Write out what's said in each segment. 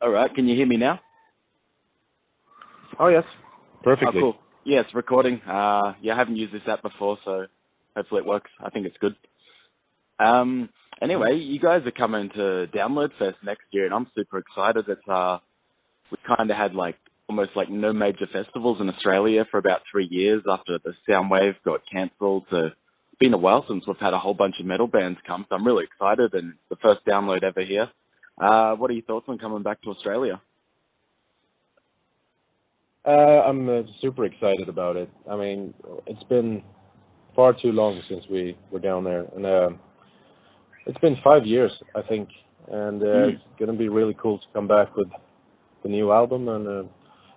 All right, can you hear me now? Oh, yes. Oh, Perfectly. cool. Yeah, it's recording. Yeah, I haven't used this app before, so hopefully it works. I think it's good. Anyway, you guys are coming to Download Fest next year, and I'm super excited. It's we kind of had like almost like no major festivals in Australia for about 3 years after the Soundwave got cancelled. So it's been a while since we've had a whole bunch of metal bands come. So I'm really excited, and the first Download ever here. What are your thoughts on coming back to Australia? I'm super excited about it. I mean, it's been far too long since we were down there. And it's been 5 years, I think. And it's going to be really cool to come back with the new album and,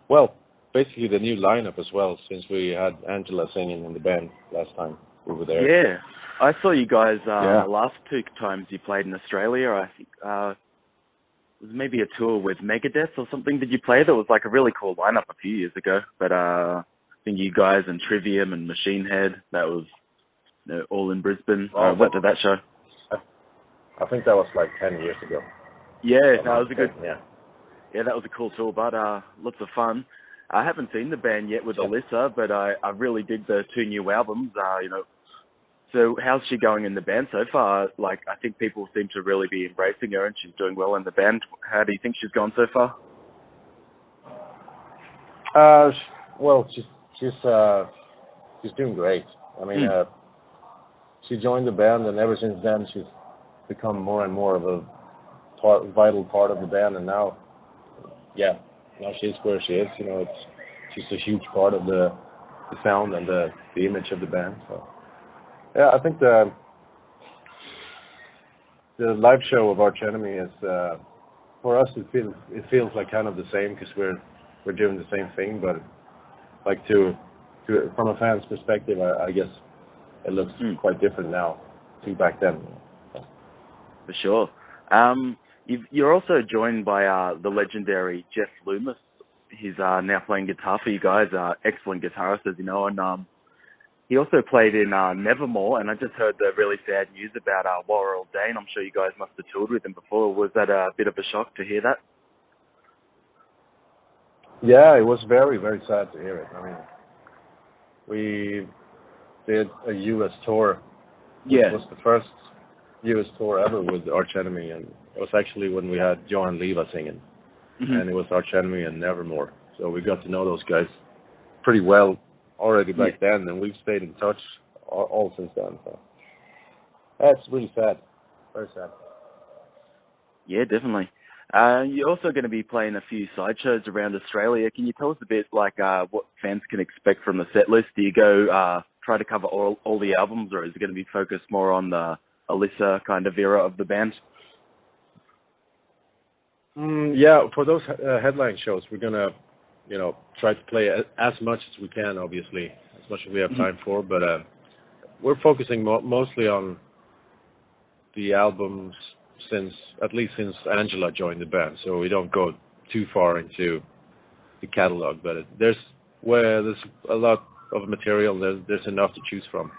well, basically the new lineup as well, since we had Angela singing in the band last time we were there. Yeah, I saw you guys the last 2 times you played in Australia. I think it was maybe a tour with Megadeth or something. Did you play? That was like a really cool lineup a few years ago. But I think you guys and Trivium and Machine Head, that was all in Brisbane. What did that show? I think that was like 10 years ago. Yeah, that was a good. Yeah, that was a cool tour, but lots of fun. I haven't seen the band yet with Alyssa, but I really dig the 2 new albums. So how's she going in the band so far? Like, I think people seem to really be embracing her, and she's doing well in the band. How do you think she's gone so far? Well, she's doing great. I mean, she joined the band, and ever since then, she's become more and more of a vital part of the band. And now she's where she is. You know, she's a huge part of the sound and the image of the band. So. Yeah, I think the live show of Arch Enemy is for us. It feels like kind of the same because we're doing the same thing, but like to from a fan's perspective, I guess it looks quite different now to back then. For sure. You're also joined by the legendary Jeff Loomis. He's now playing guitar for you guys. Excellent guitarist, as you know, and he also played in Nevermore, and I just heard the really sad news about Warrell Dane. I'm sure you guys must have toured with him before. Was that a bit of a shock to hear that? Yeah, it was very, very sad to hear it. I mean, we did a U.S. tour. Yeah. It was the first U.S. tour ever with Arch Enemy, and it was actually when we had Johan Leva singing, and it was Arch Enemy and Nevermore. So we got to know those guys pretty well already back then, and we've stayed in touch all since then. So that's really sad, very sad. Yeah, definitely. You're also going to be playing a few side shows around Australia. Can you tell us a bit like what fans can expect from the set list? Do you go try to cover all the albums, or is it going to be focused more on the Alyssa kind of era of the band? Yeah, for those headline shows, we're gonna try to play as much as we can, obviously, as much as we have time for, but we're focusing mostly on the albums at least since Angela joined the band, so we don't go too far into the catalog, but there's a lot of material, there's enough to choose from.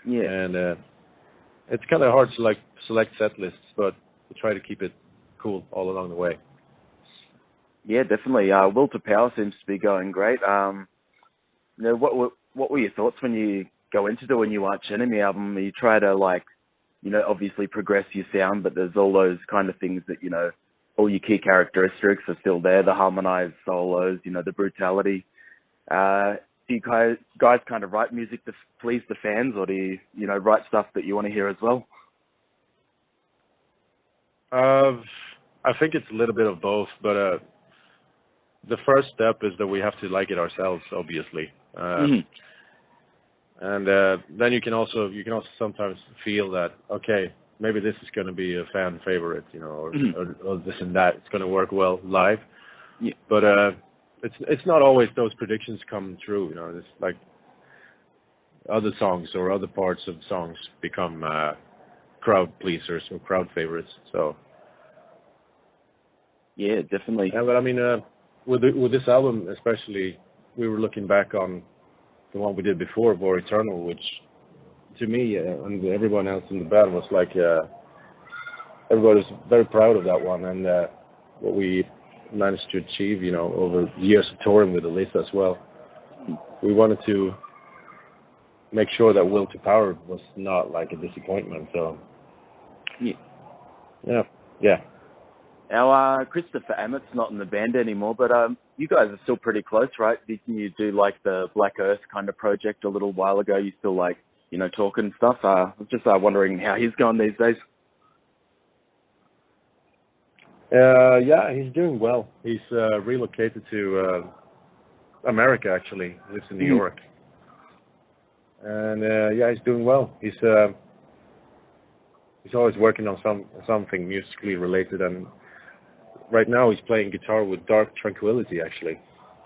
Yeah. And it's kind of hard to select set lists, but we try to keep it cool all along the way. Yeah, definitely. Will to Power seems to be going great. What were your thoughts when you go into the new Arch Enemy album? You try to obviously progress your sound, but there's all those kind of things that all your key characteristics are still there. The harmonized solos, the brutality. Do you guys kind of write music to please the fans, or do you write stuff that you want to hear as well? I think it's a little bit of both, but the first step is that we have to like it ourselves, obviously, and then you can also sometimes feel that maybe this is going to be a fan favorite, or this and that. It's going to work well live, but it's not always those predictions come true. It's like other songs or other parts of songs become crowd pleasers or crowd favorites. So yeah, definitely. Yeah, but I mean, with this album especially, we were looking back on the one we did before, War Eternal, which to me and everyone else in the band was like everybody was very proud of that one, and what we managed to achieve, over years of touring with Elisa as well. We wanted to make sure that Will to Power was not like a disappointment. So, yeah. Our Christopher Emmett's not in the band anymore, but you guys are still pretty close, right? Didn't you do like the Black Earth kind of project a little while ago? You still like, talking stuff? I was just wondering how he's going these days. Yeah, he's doing well. He's relocated to America, actually. He lives in New York. And yeah, he's doing well. He's always working on something musically related, and right now he's playing guitar with Dark Tranquility, actually.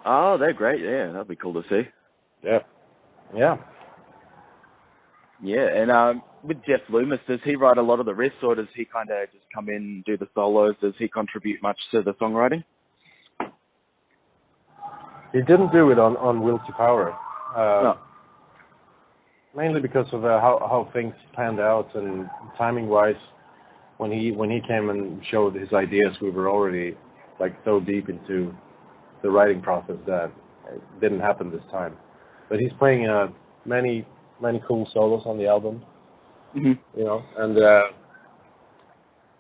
Oh, they're great. Yeah, that'd be cool to see. Yeah. Yeah, and with Jeff Loomis, does he write a lot of the riffs, or does he kind of just come in and do the solos? Does he contribute much to the songwriting? He didn't do it on Will to Power. No. Mainly because of how things panned out, and timing-wise, when he came and showed his ideas, we were already like so deep into the writing process that it didn't happen this time. But he's playing many cool solos on the album, and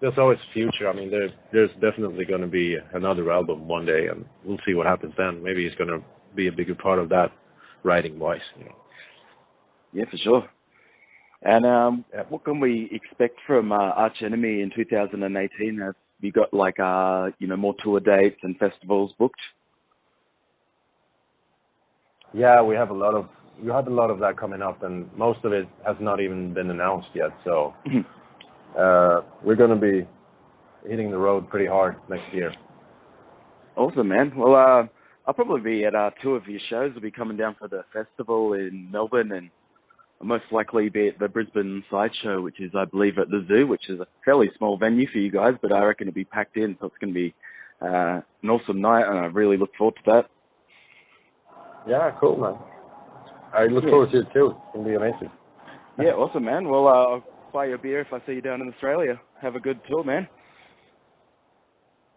there's always future. I mean, there's definitely going to be another album one day, and we'll see what happens then. Maybe he's going to be a bigger part of that writing-wise. Yeah, for sure. And what can we expect from Arch Enemy in 2018? Have you got like more tour dates and festivals booked? Yeah, we have a lot of that coming up, and most of it has not even been announced yet. So we're going to be hitting the road pretty hard next year. Awesome, man. Well, I'll probably be at two of your shows. I'll be coming down for the festival in Melbourne, and I'll most likely be at the Brisbane Sideshow, which is, I believe, at the Zoo, which is a fairly small venue for you guys, but I reckon it'll be packed in, so it's going to be an awesome night, and I really look forward to that. Yeah, cool, man. I look forward to it too. It's going to be amazing. Yeah, awesome, man. Well, I'll buy you a beer if I see you down in Australia. Have a good tour, man.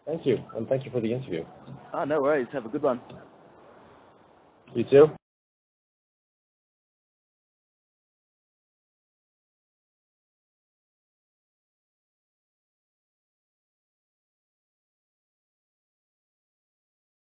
Thank you, and thank you for the interview. No worries. Have a good one. You too.